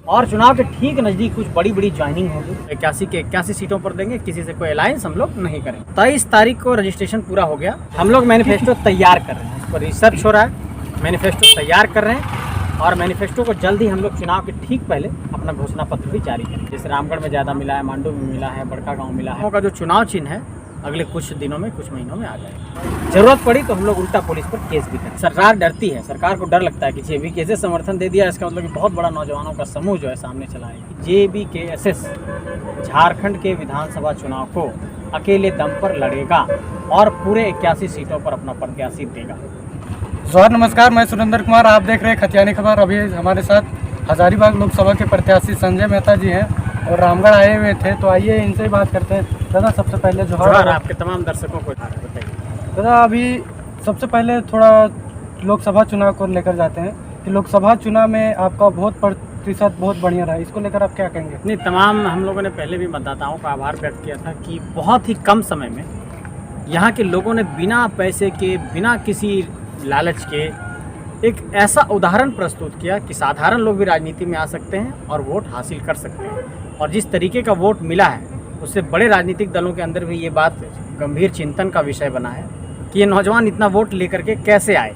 और चुनाव के ठीक नज़दीक कुछ बड़ी बड़ी ज्वाइनिंग होगी। 81 के 81 सीटों पर देंगे, किसी से कोई अलायंस हम लोग नहीं करेंगे। 23 तारीख को रजिस्ट्रेशन पूरा हो गया। हम लोग मैनिफेस्टो तैयार कर रहे हैं, इस पर रिसर्च हो रहा है, मैनिफेस्टो तैयार कर रहे हैं और मैनिफेस्टो को जल्द ही हम लोग चुनाव के ठीक पहले अपना घोषणा पत्र भी जारी करेंगे। जैसे रामगढ़ में ज़्यादा मिला है, मांडू में मिला है, बड़का गाँव मिला है, का जो चुनाव चिन्ह है अगले कुछ दिनों में, कुछ महीनों में आ जाएगा। जरूरत पड़ी तो हम लोग उल्टा पुलिस पर केस भी करें। सरकार डरती है, सरकार को डर लगता है कि JBKSS समर्थन दे दिया, इसका मतलब कि बहुत बड़ा नौजवानों का समूह जो है सामने चला है। JBKSS झारखंड के विधानसभा चुनाव को अकेले दम पर लड़ेगा और पूरे 81 सीटों पर अपना प्रत्याशी देगा। जोहार, नमस्कार, मैं सुरेंद्र कुमार, आप देख रहे हैं खतियानी खबर। अभी हमारे साथ हजारीबाग लोकसभा के प्रत्याशी संजय मेहता जी हैं और रामगढ़ आए हुए थे, तो आइए इनसे ही बात करते हैं। दादा, सबसे पहले जोहार आपके तमाम दर्शकों को बताइए। दादा, अभी सबसे पहले थोड़ा लोकसभा चुनाव को लेकर जाते हैं कि लोकसभा चुनाव में आपका वोट प्रतिशत बहुत बढ़िया रहा, इसको लेकर आप क्या कहेंगे? नहीं, तमाम हम लोगों ने पहले भी मतदाताओं का आभार व्यक्त किया था कि बहुत ही कम समय में यहाँ के लोगों ने बिना पैसे के, बिना किसी लालच के एक ऐसा उदाहरण प्रस्तुत किया कि साधारण लोग भी राजनीति में आ सकते हैं और वोट हासिल कर सकते हैं। और जिस तरीके का वोट मिला है उससे बड़े राजनीतिक दलों के अंदर भी ये बात गंभीर चिंतन का विषय बना है कि ये नौजवान इतना वोट लेकर के कैसे आए।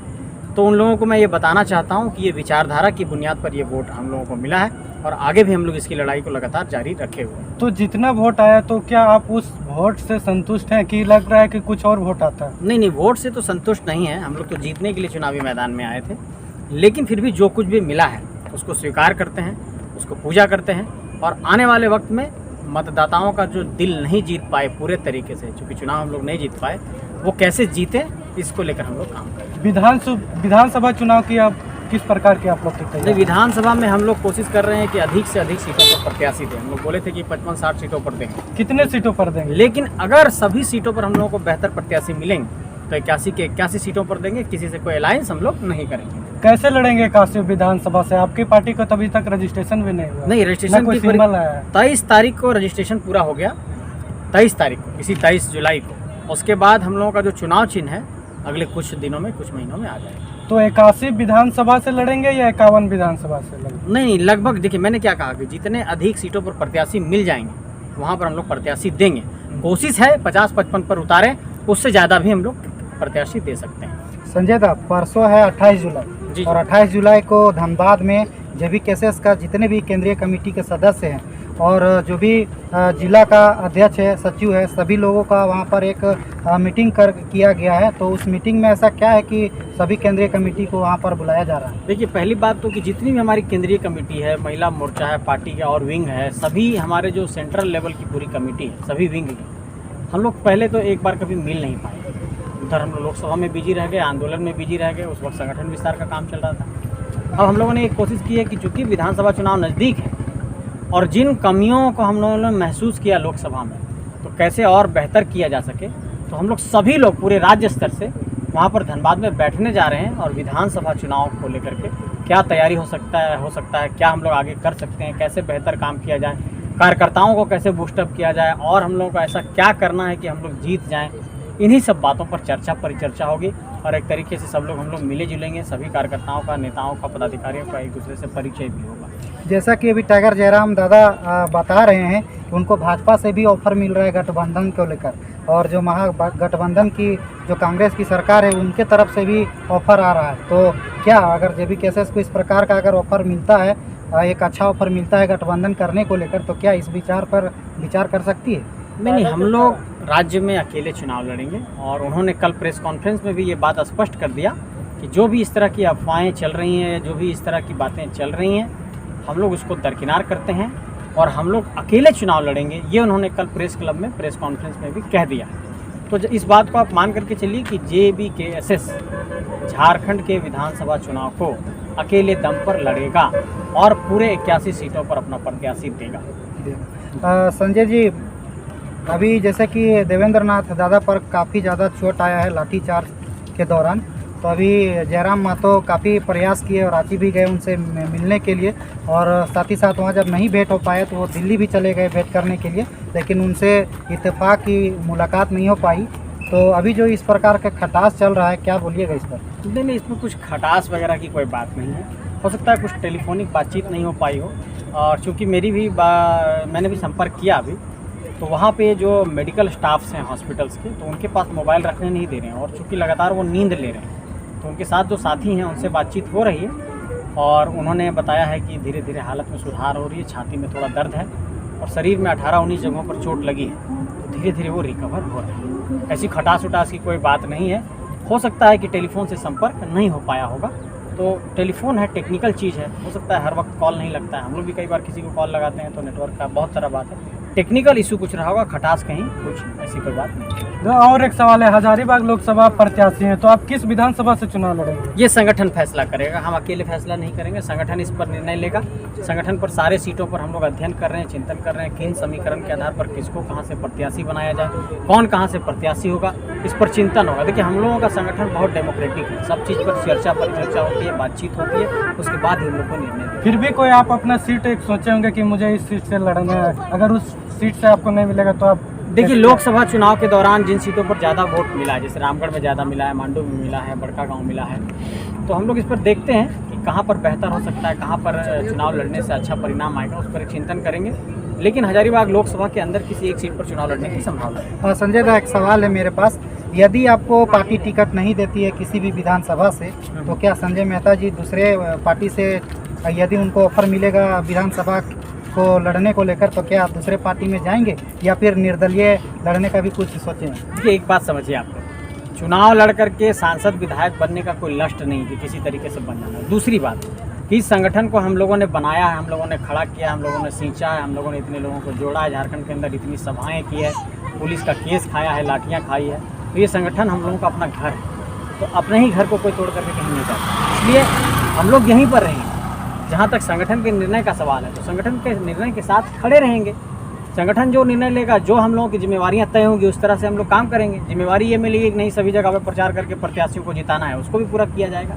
तो उन लोगों को मैं ये बताना चाहता हूँ कि ये विचारधारा की बुनियाद पर ये वोट हम लोगों को मिला है और आगे भी हम लोग इसकी लड़ाई को लगातार जारी रखे हुए हैं। तो जितना वोट आया, तो क्या आप उस वोट से संतुष्ट हैं कि लग रहा है कि कुछ और वोट आता है? नहीं, वोट से तो संतुष्ट नहीं है, हम लोग तो जीतने के लिए चुनावी मैदान में आए थे। लेकिन फिर भी जो कुछ भी मिला है उसको स्वीकार करते हैं, उसको पूजा करते हैं और आने वाले वक्त में मतदाताओं का जो दिल नहीं जीत पाए पूरे तरीके से, चूँकि चुनाव हम लोग नहीं जीत पाए, वो कैसे जीते इसको लेकर हम लोग काम करें। विधानसभा चुनाव की आप किस प्रकार की आप लोग की तैयारी? विधानसभा में हम लोग कोशिश कर रहे हैं कि अधिक से अधिक सीटों पर प्रत्याशी दें। हम लोग बोले थे कि 55-60 सीटों पर देंगे। कितने सीटों पर देंगे? लेकिन अगर सभी सीटों पर हम लोगों को बेहतर प्रत्याशी मिलेंगे तो 81 के 81 सीटों पर देंगे, किसी से कोई अलायंस हम लोग नहीं करेंगे। कैसे लड़ेंगे 81 विधानसभा से? आपकी पार्टी को तभी तक रजिस्ट्रेशन भी नहीं हुआ? नहीं, रजिस्ट्रेशन कोई सिंबल आया है। 23 तारीख को रजिस्ट्रेशन पूरा हो गया, 23 तारीख को, इसी 23 जुलाई को। उसके बाद हम लोगों का जो चुनाव चिन्ह है अगले कुछ दिनों में, कुछ महीनों में आ जाएगा। तो 81 विधानसभा से लड़ेंगे या 51 विधानसभा से लड़ेंगे? नहीं, लगभग देखिए, मैंने क्या कहा कि जितने अधिक सीटों पर प्रत्याशी मिल जाएंगे वहाँ पर हम लोग प्रत्याशी देंगे। कोशिश है 50-55 पर उतारें, उससे ज़्यादा भी हम लोग प्रत्याशी दे सकते हैं। संजय दा, परसों है 28 जुलाई और 28 जुलाई को धनबाद में JBKSS का जितने भी केंद्रीय कमेटी के सदस्य हैं और जो भी जिला का अध्यक्ष है, सचिव है, सभी लोगों का वहां पर एक मीटिंग किया गया है। तो उस मीटिंग में ऐसा क्या है कि सभी केंद्रीय कमेटी को वहां पर बुलाया जा रहा है? देखिए, पहली बात तो कि जितनी भी हमारी केंद्रीय कमेटी है, महिला मोर्चा है, पार्टी का और विंग है, सभी हमारे जो सेंट्रल लेवल की पूरी कमेटी है, सभी विंग की, हम लोग पहले तो एक बार कभी मिल नहीं पाए। उधर हम लोग लोकसभा में बिजी रह गए, आंदोलन में बिजी रह गए, उस वक्त संगठन विस्तार का काम चल रहा था। अब हम लोगों ने एक कोशिश की है कि चूँकि विधानसभा चुनाव नज़दीक है और जिन कमियों को हम लोगों ने महसूस किया लोकसभा में, तो कैसे और बेहतर किया जा सके, तो हम लोग सभी लोग पूरे राज्य स्तर से वहाँ पर धनबाद में बैठने जा रहे हैं और विधानसभा चुनाव को लेकर के क्या तैयारी हो सकता है, क्या हम लोग आगे कर सकते हैं, कैसे बेहतर काम किया जाए, कार्यकर्ताओं को कैसे बूस्टअप किया जाए और हम लोगों को ऐसा क्या करना है कि हम लोग जीत जाएँ। इन्हीं सब बातों पर परिचर्चा होगी और एक तरीके से सब लोग हम लोग मिले जुलेंगे। सभी कार्यकर्ताओं का, नेताओं का, पदाधिकारियों का एक दूसरे से परिचय भी होगा। जैसा कि अभी टाइगर जयराम दादा बता रहे हैं कि उनको भाजपा से भी ऑफर मिल रहा है गठबंधन को लेकर, और जो महागठबंधन की जो कांग्रेस की सरकार है उनके तरफ से भी ऑफर आ रहा है। तो क्या अगर JBKSS को इस प्रकार का अगर ऑफर मिलता है, एक अच्छा ऑफर मिलता है गठबंधन करने को लेकर, तो क्या इस विचार पर विचार कर सकती है? नहीं, हम लोग राज्य में अकेले चुनाव लड़ेंगे और उन्होंने कल प्रेस कॉन्फ्रेंस में भी ये बात स्पष्ट कर दिया कि जो भी इस तरह की अफवाहें चल रही हैं, जो भी इस तरह की बातें चल रही हैं, हम लोग उसको दरकिनार करते हैं और हम लोग अकेले चुनाव लड़ेंगे। ये उन्होंने कल प्रेस क्लब में, प्रेस कॉन्फ्रेंस में भी कह दिया। तो इस बात को आप मान करके चलिए कि JBKSS झारखंड के विधानसभा चुनाव को अकेले दम पर लड़ेगा और पूरे 81 सीटों पर अपना प्रत्याशी देगा। संजय जी, अभी जैसे कि देवेंद्र नाथ दादा पर काफ़ी ज़्यादा चोट आया है लाठीचार्ज के दौरान, तो अभी जयराम महतो काफ़ी प्रयास किए और रांची भी गए उनसे मिलने के लिए, और साथ ही साथ वहाँ जब नहीं भेंट हो पाए तो वो दिल्ली भी चले गए भेंट करने के लिए, लेकिन उनसे इत्तेफाक की मुलाकात नहीं हो पाई। तो अभी जो इस प्रकार का खटास चल रहा है, क्या बोलिएगा इस पर? नहीं, इसमें कुछ खटास वगैरह की कोई बात नहीं है। हो सकता है कुछ टेलीफोनिक बातचीत नहीं हो पाई हो, और चूँकि मेरी भी मैंने भी संपर्क किया अभी, तो वहाँ पे जो मेडिकल स्टाफ्स हैं हॉस्पिटल्स के, तो उनके पास मोबाइल रखने नहीं दे रहे हैं, और चूँकि लगातार वो नींद ले रहे हैं, तो उनके साथ जो साथी हैं उनसे बातचीत हो रही है, और उन्होंने बताया है कि धीरे धीरे हालत में सुधार हो रही है, छाती में थोड़ा दर्द है और शरीर में 18-19 जगहों पर चोट लगी है, तो धीरे धीरे वो रिकवर हो रहे हैं। ऐसी खटास उटास की कोई बात नहीं है। हो सकता है कि टेलीफोन से संपर्क नहीं हो पाया होगा, तो टेलीफोन है, टेक्निकल चीज़ है, हो सकता है हर वक्त कॉल नहीं लगता है। हम लोग भी कई बार किसी को कॉल लगाते हैं तो नेटवर्क का बहुत सारा बात है, टेक्निकल इशू कुछ रहा होगा, खटास कहीं कुछ ऐसी कोई बात नहीं। और एक सवाल है, हजारीबाग लोकसभा प्रत्याशी हैं, तो आप किस विधानसभा से चुनाव लड़ेंगे? ये संगठन फैसला करेगा, हम अकेले फैसला नहीं करेंगे, संगठन इस पर निर्णय लेगा। संगठन पर सारे सीटों पर हम लोग अध्ययन कर रहे हैं, चिंतन कर रहे हैं, किन समीकरण के आधार पर किसको कहाँ से प्रत्याशी बनाया जाए, कौन कहाँ से प्रत्याशी होगा, इस पर चिंतन होगा। देखिए, हम लोगों का संगठन बहुत डेमोक्रेटिक है, सब चीज़ पर चर्चा परिचर्चा होती है, बातचीत होती है, उसके बाद ही हम लोग को निर्णय। फिर भी कोई आप अपना सीट एक सोचे होंगे कि मुझे इस सीट से लड़ना है, अगर उस सीट से आपको नहीं मिलेगा तो आप? देखिए, लोकसभा चुनाव के दौरान जिन सीटों पर ज़्यादा वोट मिला है, जैसे रामगढ़ में ज़्यादा मिला है, मांडू में मिला है, बड़का गांव मिला है, तो हम लोग इस पर देखते हैं कि कहां पर बेहतर हो सकता है, कहां पर चुनाव लड़ने से अच्छा परिणाम आएगा, उस पर एक चिंतन करेंगे। लेकिन हजारीबाग लोकसभा के अंदर किसी एक सीट पर चुनाव लड़ने की संभावना है। संजय दा, एक सवाल है मेरे पास, यदि आपको पार्टी टिकट नहीं देती है किसी भी विधानसभा से, तो क्या संजय मेहता जी दूसरे पार्टी से यदि उनको ऑफर मिलेगा विधानसभा को लड़ने को लेकर, तो क्या आप दूसरे पार्टी में जाएंगे या फिर निर्दलीय लड़ने का भी कुछ सोचें? देखिए, एक बात समझिए, आप चुनाव लड़ करके सांसद विधायक बनने का कोई लक्ष्य नहीं कि किसी तरीके से बन जाना। दूसरी बात कि इस संगठन को हम लोगों ने बनाया है, हम लोगों ने खड़ा किया, हम लोगों ने सींचा है, हम लोगों ने इतने लोगों को जोड़ा है, झारखंड के अंदर इतनी सभाएं की है, पुलिस का केस खाया है, लाठियाँ खाई है, तो ये संगठन हम लोगों का अपना घर है, तो अपने ही घर को कोई तोड़ करके कहीं नहीं जाता, इसलिए हम लोग यहीं पर रहेंगे। जहाँ तक संगठन के निर्णय का सवाल है, तो संगठन के निर्णय के साथ खड़े रहेंगे। संगठन जो निर्णय लेगा, जो हम लोगों की जिम्मेवारियां तय होंगी, उस तरह से हम लोग काम करेंगे। जिम्मेवारी ये मिलेगी कि नहीं सभी जगह पर प्रचार करके प्रत्याशियों को जिताना है, उसको भी पूरा किया जाएगा।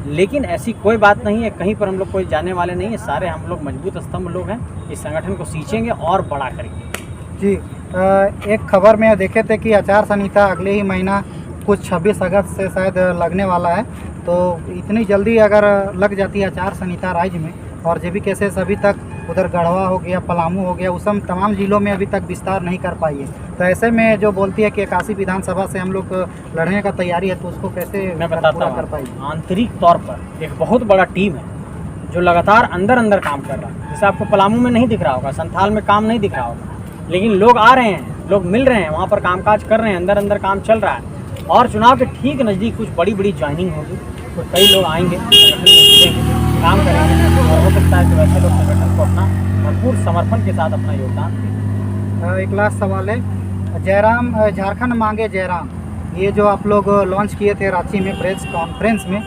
लेकिन ऐसी कोई बात नहीं है, कहीं पर हम लोग कोई जाने वाले नहीं है, सारे हम लोग मजबूत स्तंभ लोग हैं, इस संगठन को सींचेंगे और बड़ा करेंगे। जी, एक खबर में देखे थे कि आचार संहिता अगले ही महीना कुछ 26 अगस्त से शायद लगने वाला है, तो इतनी जल्दी अगर लग जाती है आचार संहिता राज्य में, और जो भी केसेस अभी तक उधर गढ़वा हो गया, पलामू हो गया, उस सब तमाम जिलों में अभी तक विस्तार नहीं कर पाई है, तो ऐसे में जो बोलती है कि 81 विधानसभा से हम लोग लड़ने का तैयारी है, तो उसको कैसे मैं बताता कर पाएगी? आंतरिक तौर पर एक बहुत बड़ा टीम है जो लगातार अंदर काम कर रहा है। जैसे आपको पलामू में नहीं दिख रहा होगा, संथाल में काम नहीं दिख रहा होगा, लेकिन लोग आ रहे हैं, लोग मिल रहे हैं, वहाँ पर कामकाज कर रहे हैं, अंदर काम चल रहा है। और चुनाव के ठीक नज़दीक कुछ बड़ी ज्वाइनिंग होगी, तो कई लोग आएंगे, संगठन में जुड़ेंगे, काम करेंगे, और हो सकता है कि वैसे लोग संगठन को अपना भरपूर समर्पण के साथ अपना योगदान दें। एक लास्ट सवाल है, जयराम झारखंड मांगे जयराम, ये जो आप लोग लॉन्च किए थे रांची में प्रेस कॉन्फ्रेंस में,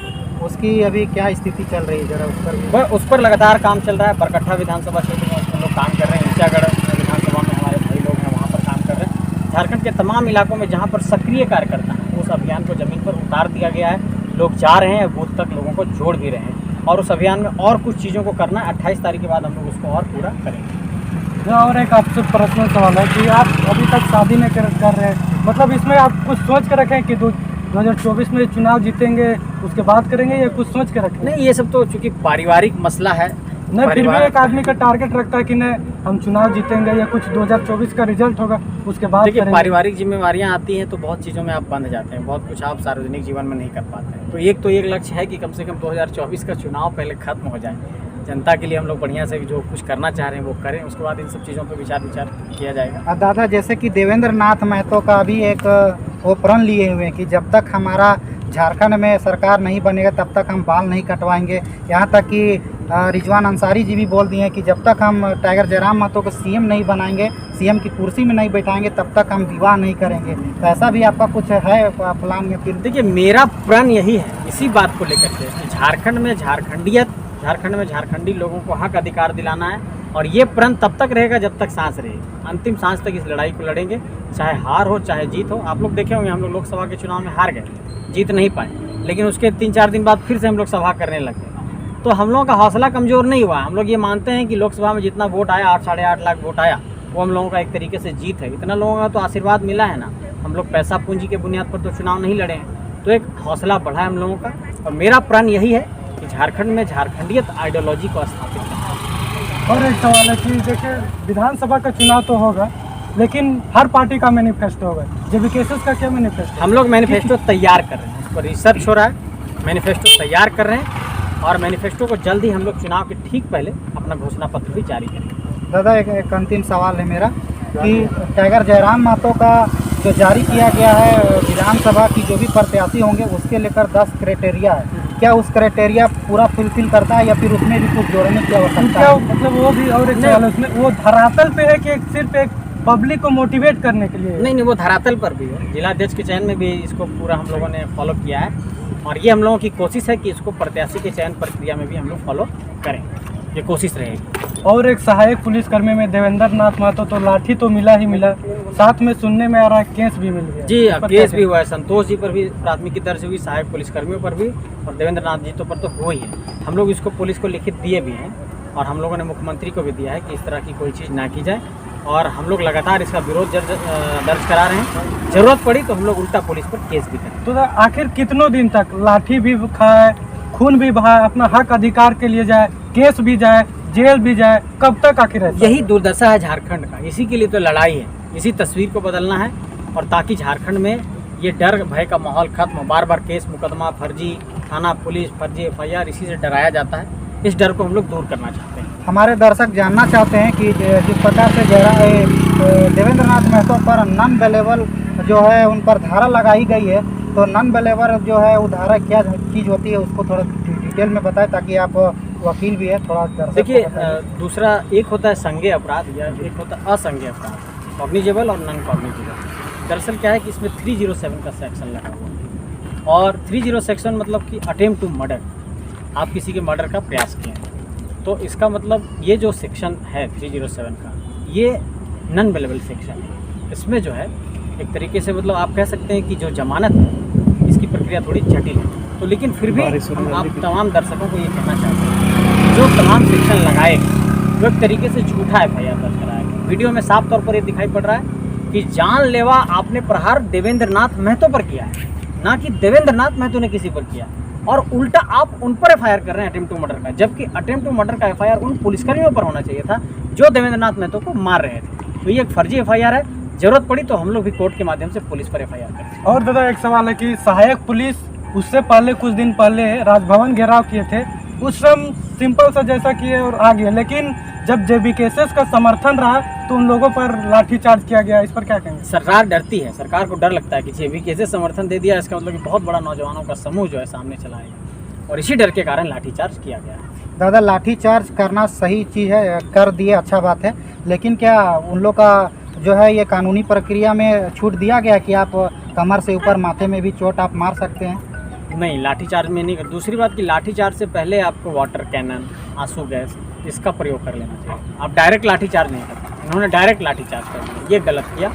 उसकी अभी क्या स्थिति चल रही है, जरा उस पर लगातार काम चल रहा है। बरकट्ठा विधानसभा क्षेत्र में उसमें लोग काम कर रहे हैं, ईचागढ़ विधानसभा में हमारे भाई लोग हैं, वहाँ पर काम कर रहे हैं। झारखंड के तमाम इलाकों में जहाँ पर सक्रिय कार्यकर्ता हैं, उस अभियान को ज़मीन पर उतार दिया गया है, लोग जा रहे हैं, बूथ तक लोगों को जोड़ भी रहे हैं, और उस अभियान में और कुछ चीज़ों को करना है। 28 तारीख के बाद हम लोग उसको और पूरा करेंगे। और एक आपसे पर्सनल सवाल है कि आप अभी तक शादी नहीं कर रहे हैं, मतलब इसमें आप कुछ सोच कर रखें कि 2024 में चुनाव जीतेंगे उसके बाद करेंगे, या कुछ सोच कर रखें? नहीं, ये सब तो चूँकि पारिवारिक मसला है, नहीं, फिर भी एक आदमी का टारगेट रखता है कि नहीं हम चुनाव जीतेंगे या कुछ 2024 का रिजल्ट होगा उसके बाद। देखिए, पारिवारिक जिम्मेवारियां आती हैं तो बहुत चीज़ों में आप बंध जाते हैं, बहुत कुछ आप सार्वजनिक जीवन में नहीं कर पाते हैं। तो एक लक्ष्य है कि कम से कम 2024 का चुनाव पहले खत्म हो जाए, जनता के लिए हम लोग बढ़िया से जो कुछ करना चाह रहे हैं वो करें, उसके बाद इन सब चीज़ों पर विचार किया जाएगा। दादा, जैसे कि देवेंद्र नाथ महतो का भी एक वो प्रण लिए हुए हैं कि जब तक हमारा झारखंड में सरकार नहीं बनेगा तब तक हम बाल नहीं कटवाएंगे, यहाँ तक कि रिजवान अंसारी जी भी बोल दिए हैं कि जब तक हम टाइगर जयराम महतो को सीएम नहीं बनाएंगे, सीएम की कुर्सी में नहीं बैठाएंगे, तब तक हम विवाह नहीं करेंगे। तो ऐसा भी आपका कुछ है प्लान में? फिर देखिए, मेरा प्रण यही है, इसी बात को लेकर के कि झारखंड में झारखंडियत, झारखंड में झारखंडी लोगों को हक अधिकार दिलाना है, और ये प्रण तब तक रहेगा जब तक सांस रहेगी। अंतिम सांस तक इस लड़ाई को लड़ेंगे, चाहे हार हो चाहे जीत हो। आप लोग देखे होंगे, हम लोग लोकसभा के चुनाव में हार गए, जीत नहीं पाए, लेकिन उसके 3-4 दिन बाद फिर से हम लोग सभा करने लग गए। तो हम लोगों का हौसला कमज़ोर नहीं हुआ। हम लोग ये मानते हैं कि लोकसभा में जितना वोट आया, 8-8.5 लाख वोट आया, वो हम लोगों का एक तरीके से जीत है। इतना लोगों का तो आशीर्वाद मिला है ना, हम लोग पैसा पूंजी के बुनियाद पर तो चुनाव नहीं लड़े हैं, तो एक हौसला बढ़ा है हम लोगों का। और मेरा प्रण यही है कि झारखंड में झारखंडियत आइडियोलॉजी को स्थापित करना। और एक सवाल है कि देखिए विधानसभा का चुनाव तो होगा, लेकिन हर पार्टी का मैनिफेस्टो होगा, जेबी केसेस का क्या मैनिफेस्टो? हम लोग मैनिफेस्टो तैयार कर रहे हैं, उस पर रिसर्च हो रहा है, मैनिफेस्टो तैयार कर रहे हैं और मैनिफेस्टो को जल्द ही हम लोग चुनाव के ठीक पहले अपना घोषणा पत्र भी जारी करेंगे। दादा एक अंतिम सवाल है मेरा कि टाइगर जयराम महतो का जो जारी किया गया है विधानसभा की जो भी प्रत्याशी होंगे उसके लेकर 10 क्राइटेरिया है, क्या उस क्राइटेरिया पूरा फुलफिल करता है या फिर उसमें भी कुछ जोड़ने की आवश्यकता क्या है? मतलब वो भी और एक सवाल है उसमें, वो धरातल पे है कि सिर्फ एक पब्लिक को मोटिवेट करने के लिए है? नहीं, वो धरातल पर भी है। जिला अध्यक्ष के चयन में भी इसको पूरा हम लोगों ने फॉलो किया है और ये हम लोगों की कोशिश है कि इसको प्रत्याशी के चयन प्रक्रिया में भी हम लोग फॉलो करें, ये कोशिश रहेगी। और एक सहायक पुलिसकर्मी में देवेंद्र नाथ महतो, तो लाठी तो मिला ही मिला, साथ में सुनने में आ रहा है केस भी मिल गया। जी, केस भी हुआ है, संतोष जी पर भी प्राथमिकी दर्ज हुई, सहायक पुलिसकर्मियों पर भी और देवेंद्र नाथ जी तो पर तो हुआ ही है। हम लोग इसको पुलिस को लिखित दिए भी हैं और हम लोगों ने मुख्यमंत्री को भी दिया है कि इस तरह की कोई चीज़ ना की जाए और हम लोग लगातार इसका विरोध दर्ज करा रहे हैं। जरूरत पड़ी तो हम लोग उल्टा पुलिस पर केस भी करें। तो आखिर कितनों दिन तक लाठी भी खाए, खून भी बहाए, अपना हक अधिकार के लिए जाए, केस भी जाए, जेल भी जाए, कब तक आखिर है? यही दुर्दशा है झारखंड का, इसी के लिए तो लड़ाई है, इसी तस्वीर को बदलना है और ताकि झारखंड में ये डर भय का माहौल खत्म हो। बार बार केस मुकदमा, फर्जी थाना पुलिस, फर्जी FIR, इसी से डराया जाता है। इस डर को हम लोग दूर करना चाहते हैं। हमारे दर्शक जानना चाहते हैं कि जिस प्रकार से देवेंद्र नाथ महतो पर नॉन अवेलेबल जो है उन पर धारा लगाई गई है, तो नॉन अवेलेबल जो है वो धारा क्या चीज़ होती है उसको थोड़ा डिटेल में बताएं ताकि आप वकील भी है थोड़ा दर्शक। देखिए, दूसरा एक होता है संज्ञेय अपराध या एक होता है असंज्ञेय अपराध, कॉग्निजेबल और नॉन कॉग्निजेबल। दरअसल क्या है कि इसमें 307 का सेक्शन लगा हुआ है और 30 सेक्शन मतलब कि अटेम्प्ट टू मर्डर, आप किसी के मर्डर का प्रयास किए हैं, तो इसका मतलब ये जो सेक्शन है 307 का, ये नॉन अवेलेबल सेक्शन है। इसमें जो है एक तरीके से मतलब आप कह सकते हैं कि जो जमानत है इसकी प्रक्रिया थोड़ी जटिल है, तो लेकिन फिर भी हम आप तमाम दर्शकों को ये कहना चाहते हैं जो तमाम सेक्शन लगाए जो एक तरीके से झूठा FIR दर्ज कराया। वीडियो में साफ तौर पर ये दिखाई पड़ रहा है कि जानलेवा आपने प्रहार देवेंद्र नाथ महतो पर किया है, ना कि देवेंद्र नाथ महतो ने किसी पर किया, और उल्टा आप उन पर FIR कर रहे हैं अटेम्प्ट टू मर्डर का, जबकि अटेम्प्ट टू मर्डर का FIR उन पुलिसकर्मियों पर होना चाहिए था जो देवेंद्र नाथ महतो को मार रहे थे। तो ये एक फर्जी FIR है, जरूरत पड़ी तो हम लोग भी कोर्ट के माध्यम से पुलिस पर FIR करें। और दादा एक सवाल है कि सहायक पुलिस उससे पहले कुछ दिन पहले राजभवन घेराव किए थे, उस समय सिंपल सा जैसा किए और आ गए, लेकिन जब जेबी केसेस का समर्थन रहा तो उन लोगों पर लाठीचार्ज किया गया, इस पर क्या कहेंगे? सरकार डरती है, सरकार को डर लगता है कि जेबी केसेस समर्थन दे दिया, इसका मतलब कि बहुत बड़ा नौजवानों का समूह जो है सामने चला आएगा और इसी डर के कारण लाठीचार्ज किया गया है। दादा लाठीचार्ज करना सही चीज़ है, कर दिए, अच्छा बात है, लेकिन क्या उन लोग का जो है ये कानूनी प्रक्रिया में छूट दिया गया कि आप कमर से ऊपर माथे में भी चोट आप मार सकते हैं? नहीं, लाठीचार्ज में नहीं। दूसरी बात कि लाठीचार्ज से पहले आपको वाटर कैनन, आंसू गैस, इसका प्रयोग कर लेना चाहिए। आप डायरेक्ट लाठीचार्ज नहीं करते, इन्होंने डायरेक्ट लाठीचार्ज कर दिया, ये गलत किया।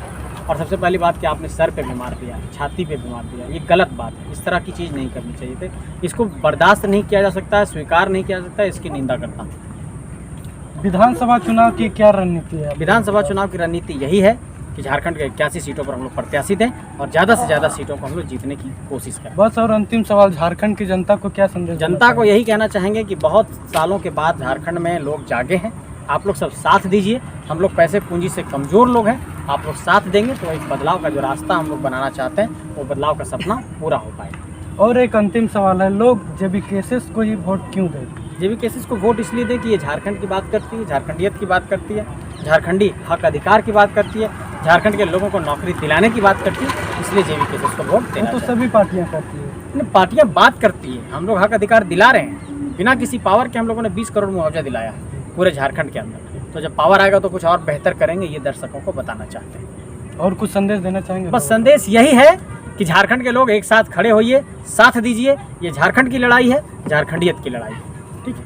और सबसे पहली बात कि आपने सर पे भी मार दिया, छाती पे भी मार दिया, ये गलत बात है। इस तरह की चीज़ नहीं करनी चाहिए थी, इसको बर्दाश्त नहीं किया जा सकता है, स्वीकार नहीं किया जा सकता है, इसकी निंदा करता हूँ। विधानसभा चुनाव की क्या रणनीति है? विधानसभा चुनाव की रणनीति यही है कि झारखंड के 81 सीटों पर हम लोग प्रत्याशी दें और ज़्यादा से ज़्यादा सीटों को हम लोग जीतने की कोशिश करें। बस और अंतिम सवाल, झारखंड की जनता को क्या संदेश? जनता को यही कहना चाहेंगे कि बहुत सालों के बाद झारखंड में लोग जागे हैं, आप लोग सब साथ दीजिए। हम लोग पैसे पूंजी से कमज़ोर लोग हैं, आप लोग साथ देंगे तो एक बदलाव का जो रास्ता हम लोग बनाना चाहते हैं वो बदलाव का सपना पूरा हो पाएगा। और एक अंतिम सवाल है, लोग जेबी केसेस को ही वोट क्यों दें? जेबी केसेस को वोट इसलिए दे कि ये झारखंड की बात करती है, झारखंडियत की बात करती है, झारखंडी हक अधिकार की बात करती है, झारखंड के लोगों को नौकरी दिलाने की बात करती है, इसलिए जेबी केसेस को वोट देना तो सभी पार्टियां करती है। पार्टियां बात करती है, हम लोग हक अधिकार दिला रहे हैं। बिना किसी पावर के हम लोगों ने 20 करोड़ मुआवजा दिलाया है पूरे झारखंड के अंदर, तो जब पावर आएगा तो कुछ और बेहतर करेंगे, ये दर्शकों को बताना चाहते हैं। और कुछ संदेश देना चाहेंगे? बस संदेश यही है कि झारखंड के लोग एक साथ खड़े होइए, साथ दीजिए। ये झारखंड की लड़ाई है, झारखंडियत की लड़ाई है। ठीक है।